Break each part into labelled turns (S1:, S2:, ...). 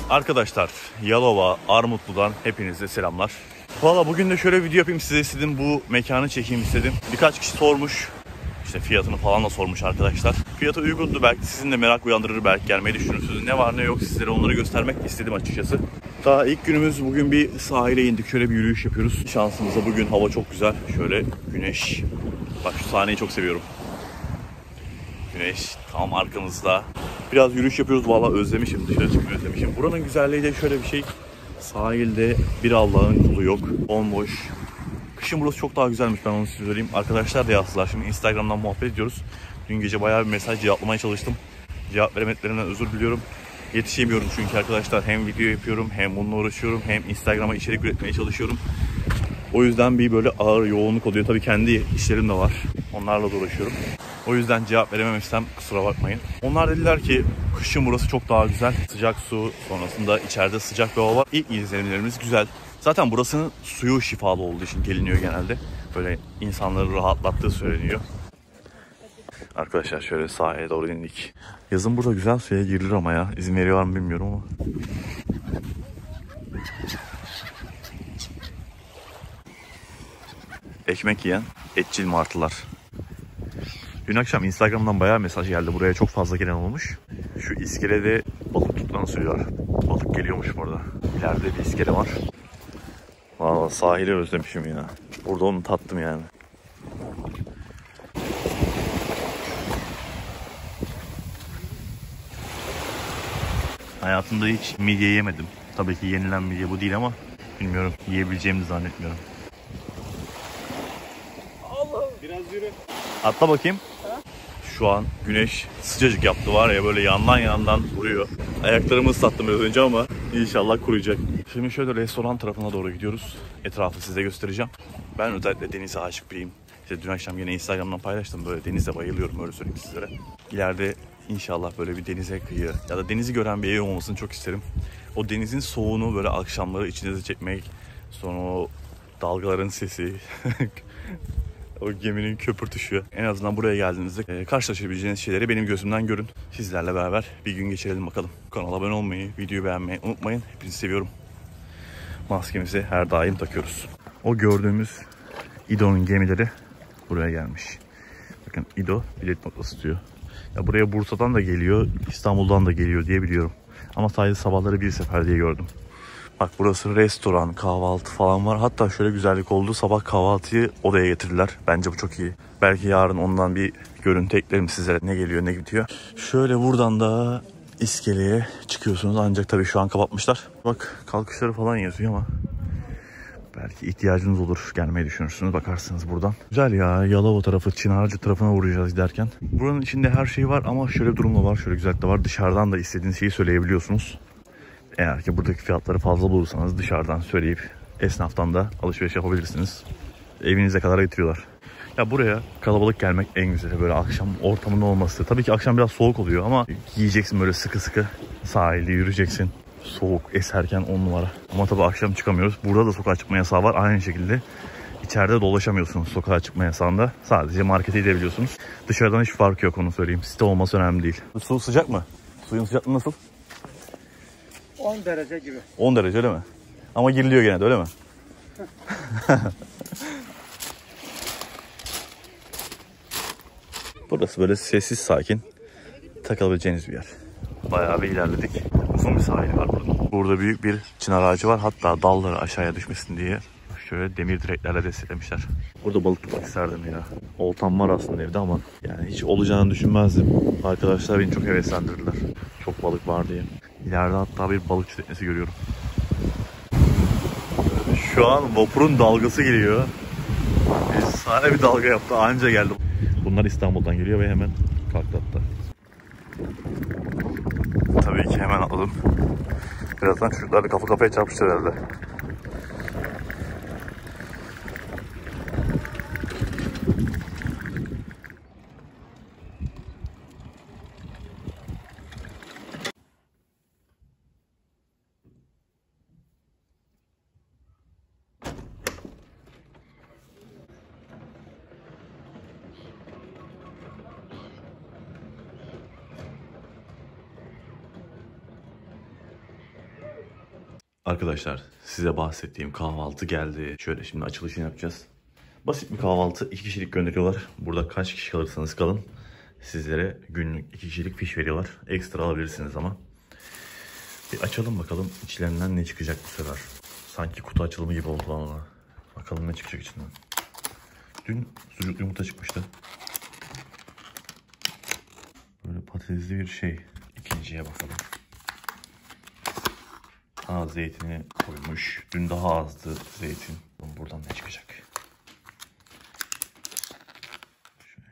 S1: Arkadaşlar, Yalova, Armutlu'dan hepinize selamlar. Valla bugün de şöyle bir video yapayım size istedim. Bu mekanı çekeyim istedim. Birkaç kişi sormuş. İşte fiyatını falan da sormuş arkadaşlar. Fiyatı uygundu, belki sizin de merak uyandırır, belki gelmeyi düşünürsünüz. Ne var ne yok sizlere onları göstermek istedim açıkçası. Daha ilk günümüz, bugün bir sahile indik. Şöyle bir yürüyüş yapıyoruz. Şansımıza bugün hava çok güzel. Şöyle güneş. Bak şu sahneyi çok seviyorum. Güneş tam arkamızda. Biraz yürüyüş yapıyoruz. Vallahi özlemişim, dışarı çıkmayı özlemişim. Buranın güzelliği de şöyle bir şey. Sahilde bir Allah'ın kulu yok. Bomboş. Kışın burası çok daha güzelmiş, ben onu size söyleyeyim. Arkadaşlar da yazdılar. Şimdi Instagram'dan muhabbet ediyoruz. Dün gece bayağı bir mesaj cevaplamaya çalıştım. Cevap veremediklerinden özür diliyorum. Yetişemiyorum çünkü arkadaşlar. Hem video yapıyorum, hem bununla uğraşıyorum, hem Instagram'a içerik üretmeye çalışıyorum. O yüzden bir böyle ağır yoğunluk oluyor. Tabii kendi işlerim de var. Onlarla da uğraşıyorum. O yüzden cevap verememişsem kusura bakmayın. Onlar dediler ki kışın burası çok daha güzel. Sıcak su, sonrasında içeride sıcak bir hava var. İlk izlenimlerimiz güzel. Zaten burasının suyu şifalı olduğu için geliniyor genelde. Böyle insanları rahatlattığı söyleniyor. Arkadaşlar şöyle sahaya doğru indik. Yazın burada güzel suya girilir ama ya. İzin veriyor mu bilmiyorum ama. Ekmek yiyen etçil martılar. Dün akşam Instagram'dan bayağı mesaj geldi. Buraya çok fazla gelen olmuş. Şu iskelede balık tutmanı söylüyorlar. Balık geliyormuş burada. İleride bir iskele var. Vallahi sahili özlemişim ya. Burada onu tattım yani. Hayatımda hiç midye yemedim. Tabii ki yenilen midye bu değil ama bilmiyorum, yiyebileceğimi zannetmiyorum.
S2: Allah, biraz yürü.
S1: Atla bakayım. Şu an güneş sıcacık yaptı var ya, böyle yandan vuruyor. Ayaklarımı ıslattım biraz önce ama inşallah kuruyacak. Şimdi şöyle restoran tarafına doğru gidiyoruz. Etrafı size göstereceğim. Ben özellikle denize aşık biriyim. İşte dün akşam yine Instagram'dan paylaştım. Böyle denize bayılıyorum, öyle söyleyeyim sizlere. İleride inşallah böyle bir denize kıyı ya da denizi gören bir ev olmasını çok isterim. O denizin soğuğunu böyle akşamları içinize çekmek. Sonra o dalgaların sesi. O geminin köpürtüşü. En azından buraya geldiğinizde karşılaşabileceğiniz şeyleri benim gözümden görün. Sizlerle beraber bir gün geçirelim bakalım. Kanala abone olmayı, videoyu beğenmeyi unutmayın. Hepinizi seviyorum. Maskemizi her daim takıyoruz. O gördüğümüz İdo'nun gemileri buraya gelmiş. Bakın İdo bilet noktası diyor. Ya buraya Bursa'dan da geliyor, İstanbul'dan da geliyor diye biliyorum. Ama sadece sabahları bir sefer diye gördüm. Bak burası restoran, kahvaltı falan var. Hatta şöyle güzellik oldu. Sabah kahvaltıyı odaya getirdiler. Bence bu çok iyi. Belki yarın ondan bir görüntü eklerim size. Ne geliyor ne gidiyor. Şöyle buradan da iskeleye çıkıyorsunuz. Ancak tabii şu an kapatmışlar. Bak kalkışları falan yazıyor ama belki ihtiyacınız olur. Gelmeyi düşünürsünüz. Bakarsınız buradan. Güzel ya. Yalova tarafı, Çınarcı tarafına uğrayacağız giderken. Buranın içinde her şey var ama şöyle bir durum da var. Şöyle güzellik de var. Dışarıdan da istediğiniz şeyi söyleyebiliyorsunuz. Eğer ki buradaki fiyatları fazla bulursanız dışarıdan söyleyip esnaftan da alışveriş yapabilirsiniz. Evinize kadar getiriyorlar. Ya buraya kalabalık gelmek en güzeli, böyle akşam ortamının olması. Tabii ki akşam biraz soğuk oluyor ama giyeceksin böyle sıkı sıkı. Sahilde yürüyeceksin. Soğuk eserken 10 numara. Ama tabii akşam çıkamıyoruz. Burada da sokağa çıkma yasağı var. Aynı şekilde içeride dolaşamıyorsunuz sokağa çıkma yasağında. Sadece markete gidebiliyorsunuz. Dışarıdan hiç farkı yok, onu söyleyeyim. Site olması önemli değil. Su sıcak mı? Suyun sıcaklığı nasıl?
S2: 10 derece gibi.
S1: 10 derece öyle mi? Ama giriliyor gene de öyle mi? Burası böyle sessiz sakin takılabileceğiniz bir yer. Bayağı bir ilerledik. Uzun bir sahil var burada. Burada büyük bir çınar ağacı var. Hatta dalları aşağıya düşmesin diye şöyle demir direklerle desteklemişler. Burada balık tutmak isterdim ya. Oltam var aslında evde ama yani hiç olacağını düşünmezdim. Arkadaşlar beni çok heveslendirdiler. Çok balık var diye. İleride hatta bir balıkçı teknesi görüyorum. Şu an vapurun dalgası geliyor. Efsane bir dalga yaptı. Anca geldim. Bunlar İstanbul'dan geliyor ve hemen kalktı hatta. Tabii ki hemen atladım. Birazdan çocuklar da kafa kafaya çarpıştı herhalde. Arkadaşlar size bahsettiğim kahvaltı geldi. Şöyle şimdi açılışını yapacağız. Basit bir kahvaltı. 2 kişilik gönderiyorlar. Burada kaç kişi kalırsanız kalın. Sizlere günlük 2 kişilik fiş veriyorlar. Ekstra alabilirsiniz ama. Bir açalım bakalım içlerinden ne çıkacak bu sefer. Sanki kutu açılımı gibi oldu ama. Bakalım ne çıkacak içinden. Dün sucuklu yumurta çıkmıştı. Böyle patatesli bir şey. İkinciye bakalım. Zeytini koymuş. Dün daha azdı zeytin. Buradan ne çıkacak?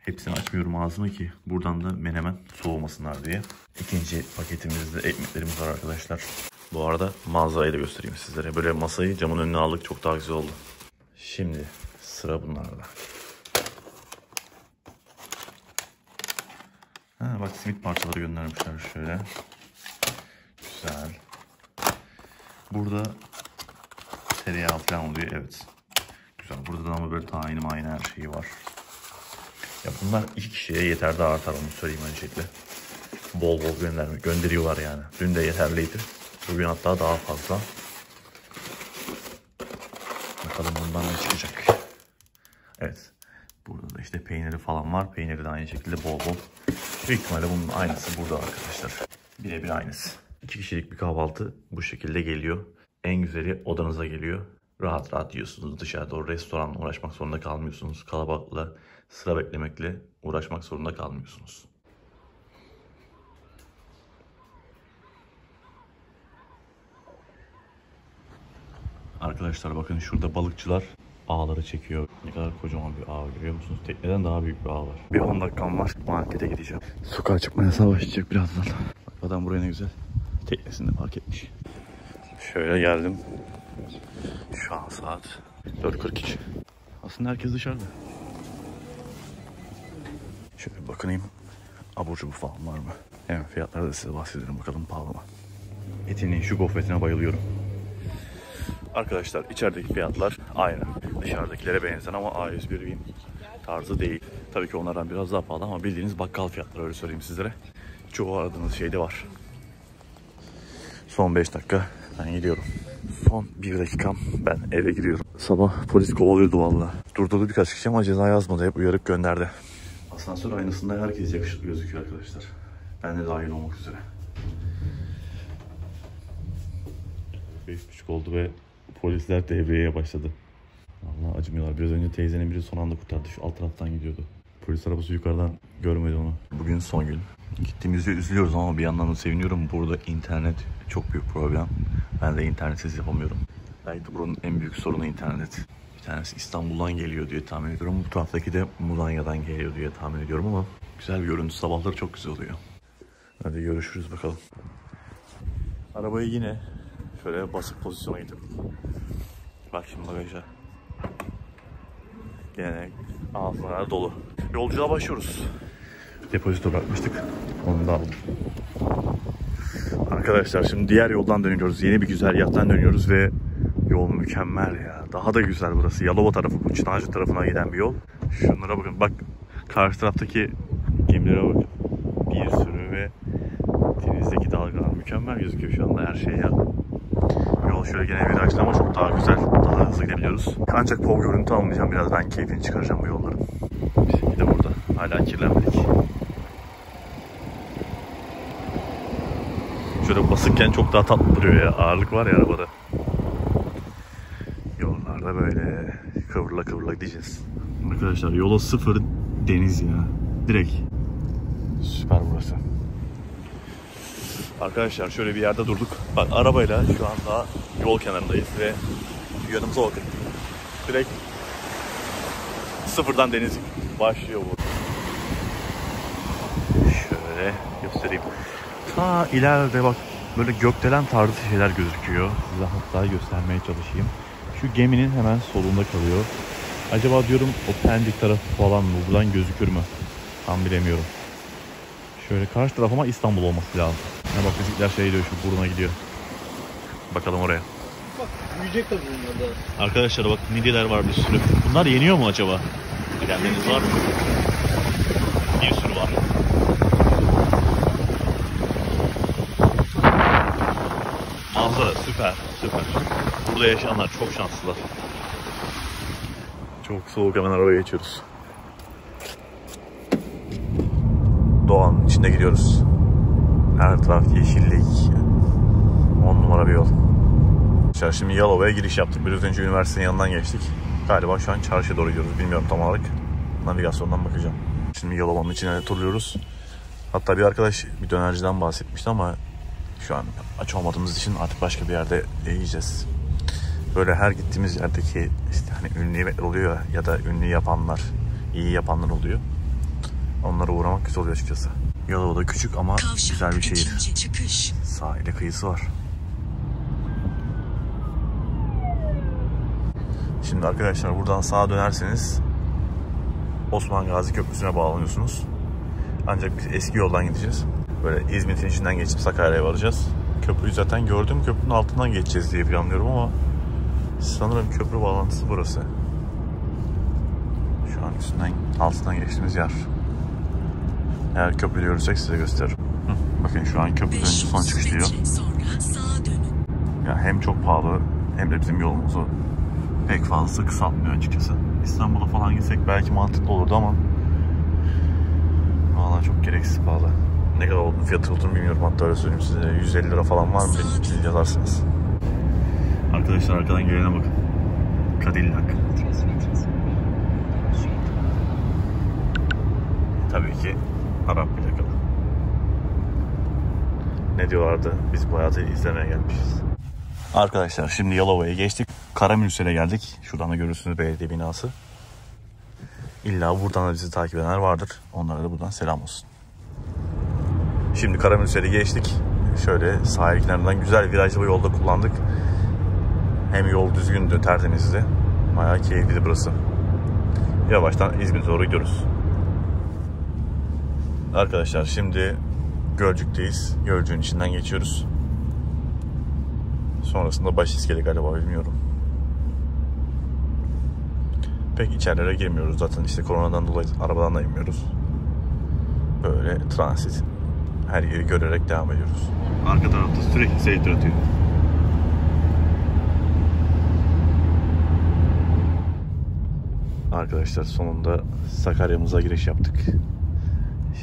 S1: Hepsini açmıyorum ağzımı ki buradan da menemen soğumasınlar diye. İkinci paketimizde ekmeklerimiz var arkadaşlar. Bu arada manzarayı da göstereyim sizlere. Böyle masayı camın önüne aldık, çok daha güzel oldu. Şimdi sıra bunlarda. Bak simit parçaları göndermişler şöyle. Güzel. Burada tereyağı falan oluyor, evet. Güzel. Burada da ama böyle tahin her şeyi var. Ya bunlar 2 kişiye yeter de artar, onu söyleyeyim öncelikle. Bol bol gönderiyorlar yani. Dün de yeterliydi. Bugün hatta daha fazla. Bakalım bundan ne çıkacak. Evet. Burada da işte peyniri falan var. Peyniri de aynı şekilde bol bol. Büyük ihtimalle bunun aynısı burada arkadaşlar. Birebir aynısı. 2 kişilik bir kahvaltı bu şekilde geliyor. En güzeli odanıza geliyor. Rahat rahat yiyorsunuz. Dışarıda o restoranla uğraşmak zorunda kalmıyorsunuz. Kalabalıkla, sıra beklemekle uğraşmak zorunda kalmıyorsunuz. Arkadaşlar bakın şurada balıkçılar ağları çekiyor. Ne kadar kocaman bir ağ, görüyor musunuz? Tekneden daha büyük bir ağ var. Bir 10 dakikam var, markete gideceğim. Sokağa çıkmaya başlayacak birazdan. Bak adam buraya ne güzel teknesini park etmiş. Şöyle geldim. Şu an saat 4:42. Aslında herkes dışarıda. Şöyle bakayım. Abur cubur falan var mı? Hemen fiyatları da size bahsederim, bakalım pahalı mı? Etinin şu gofretine bayılıyorum. Arkadaşlar içerideki fiyatlar aynı. Dışarıdakilere benzer ama A101 tarzı değil. Tabii ki onlardan biraz daha pahalı ama bildiğiniz bakkal fiyatları, öyle söyleyeyim sizlere. Çoğu aradığınız şey de var. Son 5 dakika ben gidiyorum. Son 1 dakikam, ben eve gidiyorum. Sabah polis kovalıyordu valla. Durdurdu birkaç kişi ama ceza yazmadı, hep uyarıp gönderdi. Asansör aynasında herkes yakışıklı gözüküyor arkadaşlar. Ben de dahil olmak üzere. 5:30 oldu ve polisler devreye başladı. Allah acımıyorlar. Biraz önce teyzenin biri son anda kurtardı. Şu alt taraftan gidiyordu. Polis arabası yukarıdan görmedi onu. Bugün son gün. Gittiğimizde üzülüyoruz ama bir yandan da seviniyorum. Burada internet çok büyük problem. Ben de internetsiz yapamıyorum. Belki de buranın en büyük sorunu internet. Bir tanesi İstanbul'dan geliyor diye tahmin ediyorum. Bu taraftaki de Mudanya'dan geliyor diye tahmin ediyorum ama güzel bir görüntü. Sabahları çok güzel oluyor. Hadi görüşürüz bakalım. Arabayı yine şöyle basık pozisyona getirdim. Bak şimdi bagaja. Gene ağzına dolu. Yolculuğa başlıyoruz. Depozito bırakmıştık. Onu da aldım. Arkadaşlar şimdi diğer yoldan dönüyoruz. Yeni bir güzergahtan dönüyoruz ve yol mükemmel ya. Daha da güzel burası. Yalova tarafı, bu Çınarcık tarafına giden bir yol. Şunlara bakın. Bak karşı taraftaki gemilere bakın. Bir sürü ve denizdeki dalgalar. Mükemmel gözüküyor şu anda her şey ya. Yol şöyle gene virajlı ama çok daha güzel. Daha hızlı gidebiliyoruz. Ancak pov görüntü almayacağım. Biraz ben keyfini çıkaracağım bu yolların. Bizimki de burada. Hala kirlenmedik. Şöyle basıkken çok daha tatlı duruyor ya. Ağırlık var ya arabada. Yollarda böyle kıvrıla kıvrıla gideceğiz. Arkadaşlar yola sıfır deniz ya. Direkt. Süper burası. Arkadaşlar şöyle bir yerde durduk. Bak arabayla şu an daha yol kenarındayız ve yanımıza bakın. Direkt sıfırdan deniz başlıyor bu. Şöyle göstereyim. Ta ileride bak böyle gökdelen tarzı şeyler gözüküyor. Size hatta göstermeye çalışayım. Şu geminin hemen solunda kalıyor. Acaba diyorum o Pendik tarafı falan mı? Buradan gözükür mü? Tam bilemiyorum. Şöyle karşı taraf ama İstanbul olması lazım. Ya bak bizimkiler şey diyor, şu buruna gidiyor. Bakalım oraya.
S2: Bak büyüyecek tabii bunlar da.
S1: Arkadaşlar bak midyeler var bir sürü. Bunlar yeniyor mu acaba? Bilenleriniz var mı? Bir sürü var. Manzara süper, süper. Burada yaşayanlar çok şanslılar. Çok soğuk, hemen arabaya geçiyoruz. Doğanın içinde gidiyoruz. Her taraf yeşillik. 10 numara bir yol. Şimdi Yalova'ya giriş yaptık. Biraz önce üniversitenin yanından geçtik. Galiba şu an çarşıya doğru gidiyoruz. Bilmiyorum tam olarak. Navigasyondan bakacağım. Şimdi Yalova'nın içine turluyoruz. Hatta bir arkadaş bir dönerciden bahsetmişti ama şu an aç olmadığımız için artık başka bir yerde yiyeceğiz. Böyle her gittiğimiz yerdeki işte hani ünlü yemekler oluyor ya da ünlü yapanlar, iyi yapanlar oluyor. Onlara uğramak güzel oluyor açıkçası. Yalova'da küçük ama güzel bir şehir. Sahile kıyısı var. Şimdi arkadaşlar buradan sağa dönerseniz Osman Gazi Köprüsü'ne bağlanıyorsunuz. Ancak biz eski yoldan gideceğiz. Böyle İzmit'in içinden geçip Sakarya'ya varacağız. Köprüyü zaten gördüm. Köprünün altından geçeceğiz diye planlıyorum ama sanırım köprü bağlantısı burası. Şu an altından geçtiğimiz yer. Eğer köprüyü görürsek size gösteririm. Bakın şu an köprünün son çıkış diyor. Ya hem çok pahalı hem de bizim yolumuzu pek fazla kısaltmıyor açıkçası. İstanbul'a falan gitsek belki mantıklı olurdu ama vallahi çok gereksiz pahalı. Ne kadar olduğunu, fiyatı olduğunu bilmiyorum, hatta öyle söyleyeyim size. 150 lira falan var mı? Beni yazarsınız. Arkadaşlar arkadan gelene bakın. Cadillac. Tabii ki Arap plakalı. Ne diyorlardı? Biz bu hayatı izlemeye gelmişiz. Arkadaşlar şimdi Yalova'ya geçtik. Karamürsel'e geldik. Şuradan da görürsünüz belediye binası. İlla buradan da bizi takip edenler vardır. Onlara da buradan selam olsun. Şimdi Karamürsel'i geçtik. Şöyle sahil kenarından güzel virajlı bir yolda kullandık. Hem yol düzgündü, tertemizdi. Bayağı keyifliydi burası. Yavaştan İzmir'e doğru gidiyoruz. Arkadaşlar şimdi Gölcük'teyiz. Gölcük'ün içinden geçiyoruz. Sonrasında Başiskele galiba, bilmiyorum. Pek içerilere girmiyoruz zaten, işte koronadan dolayı arabadan da inmiyoruz. Böyle transit her yeri görerek devam ediyoruz. Arka tarafta sürekli seyir atıyor. Arkadaşlar sonunda Sakarya'mıza giriş yaptık.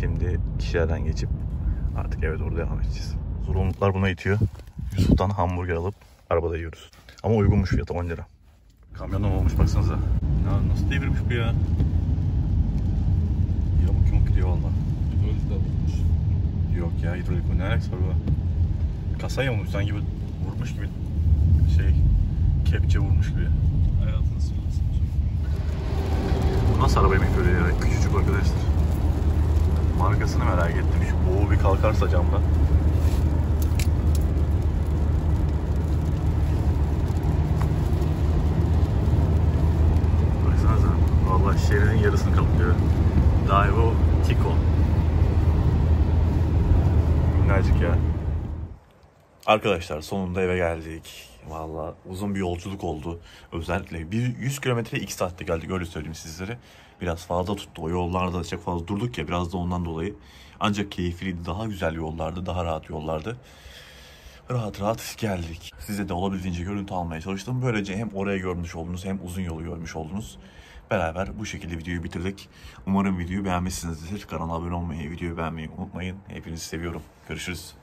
S1: Şimdi kişilerden geçip artık eve doğru devam edeceğiz. Zorunluluklar buna itiyor. Yusuf'tan hamburger alıp arabada yiyoruz. Ama uygunmuş fiyatı, 10 lira. Kamyondan olmuş baksanıza. Ya nasıl devirmiş bu ya? Yamuk yamuk gidiyor valla.
S2: Hidrolik de vurmuş.
S1: Yok ya, hidrolik ne alakası var bu? Kasaya vurmuş sanki, vurmuş gibi. Kepçe vurmuş gibi.
S2: Hayatını söylesin.
S1: Bu nasıl arabayı böyle ya? Küçücük arkadaşlar. Markasını merak ettim. Şu boğu bir kalkarsa camdan. Baksanıza. Vallahi şeridin yarısını kaplıyor. Daewoo Tico. Minnacık ya. Arkadaşlar sonunda eve geldik. Vallahi uzun bir yolculuk oldu. Özellikle 100 kilometre 2 saatte geldik, öyle söyleyeyim sizlere. Biraz fazla tuttu. O yollarda çok fazla durduk ya, biraz da ondan dolayı. Ancak keyifliydi. Daha güzel yollardı. Daha rahat yollardı. Rahat rahat geldik. Size de olabildiğince görüntü almaya çalıştım. Böylece hem oraya görmüş oldunuz hem uzun yolu görmüş oldunuz. Beraber bu şekilde videoyu bitirdik. Umarım videoyu beğenmişsinizdir. Kanala abone olmayı, videoyu beğenmeyi unutmayın. Hepinizi seviyorum. Görüşürüz.